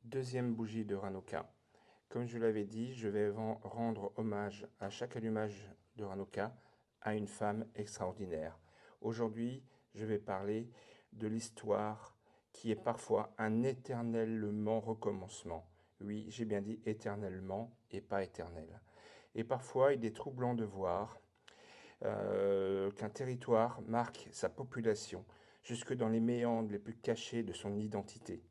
Deuxième bougie de Hanouka. Comme je l'avais dit, je vais rendre hommage à chaque allumage de Hanouka à une femme extraordinaire. Aujourd'hui, je vais parler de l'histoire qui est parfois un éternellement recommencement. Oui, j'ai bien dit éternellement et pas éternel. Et parfois, il est troublant de voir qu'un territoire marque sa population jusque dans les méandres les plus cachés de son identité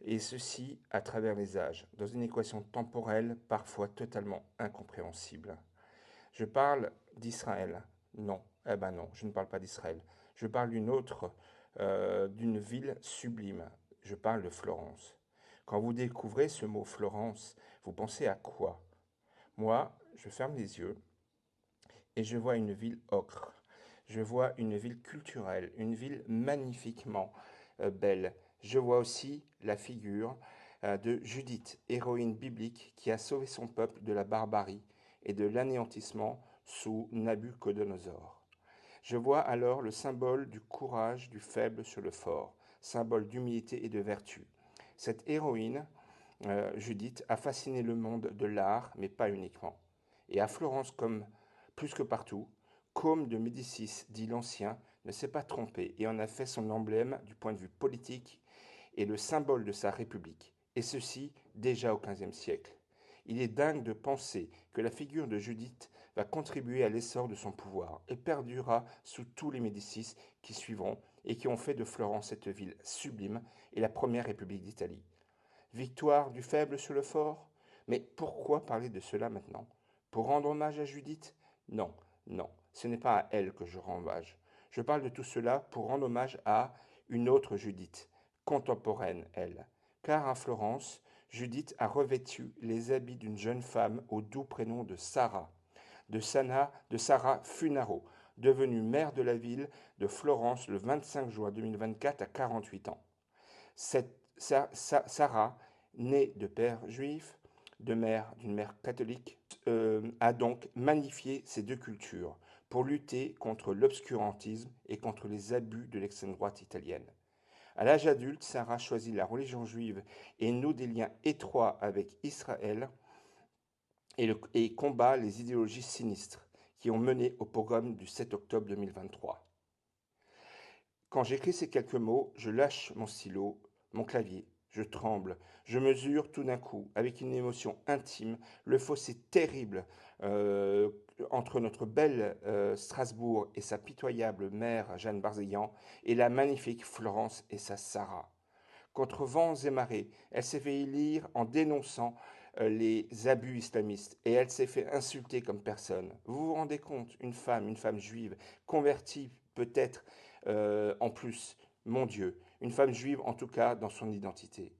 et ceci à travers les âges, dans une équation temporelle parfois totalement incompréhensible. Je parle d'Israël. Non, eh ben non, je ne parle pas d'Israël. Je parle d'une autre, d'une ville sublime. Je parle de Florence. Quand vous découvrez ce mot Florence, vous pensez à quoi? Moi, je ferme les yeux et je vois une ville ocre. Je vois une ville culturelle, une ville magnifiquement belle. Je vois aussi la figure de Judith, héroïne biblique qui a sauvé son peuple de la barbarie et de l'anéantissement sous Nabuchodonosor. Je vois alors le symbole du courage du faible sur le fort, symbole d'humilité et de vertu. Cette héroïne, Judith, a fasciné le monde de l'art, mais pas uniquement. Et à Florence, comme plus que partout, Côme de Médicis, dit l'Ancien, ne s'est pas trompé et en a fait son emblème du point de vue politique et le symbole de sa République, et ceci déjà au XVe siècle. Il est dingue de penser que la figure de Judith va contribuer à l'essor de son pouvoir et perdurera sous tous les Médicis qui suivront et qui ont fait de Florence cette ville sublime et la première République d'Italie. Victoire du faible sur le fort? Mais pourquoi parler de cela maintenant? Pour rendre hommage à Judith? Non, non, ce n'est pas à elle que je rends hommage. Je parle de tout cela pour rendre hommage à une autre Judith, contemporaine, elle. Car à Florence, Judith a revêtu les habits d'une jeune femme au doux prénom de Sarah, de Sarah Funaro, devenue maire de la ville de Florence le 25 juin 2024 à 48 ans. Sarah, née de père juif, d'une mère catholique, a donc magnifié ces deux cultures pour lutter contre l'obscurantisme et contre les abus de l'extrême droite italienne. À l'âge adulte, Sarah choisit la religion juive et noue des liens étroits avec Israël et combat les idéologies sinistres qui ont mené au pogrom du 7 octobre 2023. Quand j'écris ces quelques mots, je lâche mon stylo, mon clavier, je tremble, je mesure tout d'un coup, avec une émotion intime, le fossé terrible entre notre belle Strasbourg et sa pitoyable mère Jeanne Barzéguian et la magnifique Florence et sa Sarah. Contre vents et marées, elle s'est fait élire en dénonçant les abus islamistes et elle s'est fait insulter comme personne. Vous vous rendez compte, une femme juive, convertie peut-être en plus, mon Dieu, une femme juive en tout cas dans son identité.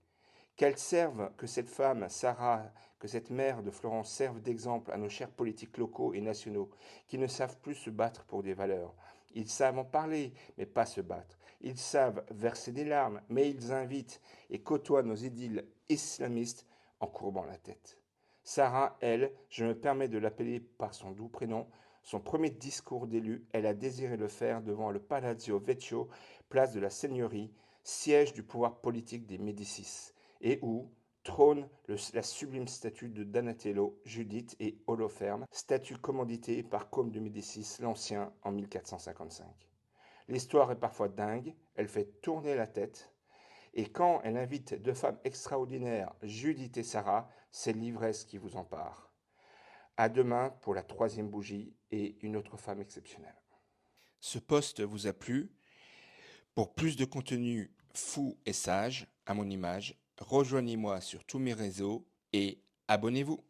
Qu'elle serve, que cette femme, Sarah, que cette mère de Florence serve d'exemple à nos chers politiques locaux et nationaux qui ne savent plus se battre pour des valeurs. Ils savent en parler, mais pas se battre. Ils savent verser des larmes, mais ils invitent et côtoient nos idylles islamistes en courbant la tête. Sarah, elle, je me permets de l'appeler par son doux prénom, son premier discours d'élu, elle a désiré le faire devant le Palazzo Vecchio, place de la Seigneurie, siège du pouvoir politique des Médicis et où trône la sublime statue de Donatello, Judith et Holoferne, statue commanditée par Côme de Médicis l'Ancien en 1455. L'histoire est parfois dingue, elle fait tourner la tête, et quand elle invite deux femmes extraordinaires, Judith et Sarah, c'est l'ivresse qui vous empare. À demain pour la troisième bougie et une autre femme exceptionnelle. Ce post vous a plu? Pour plus de contenu fou et sage, à mon image, rejoignez-moi sur tous mes réseaux et abonnez-vous.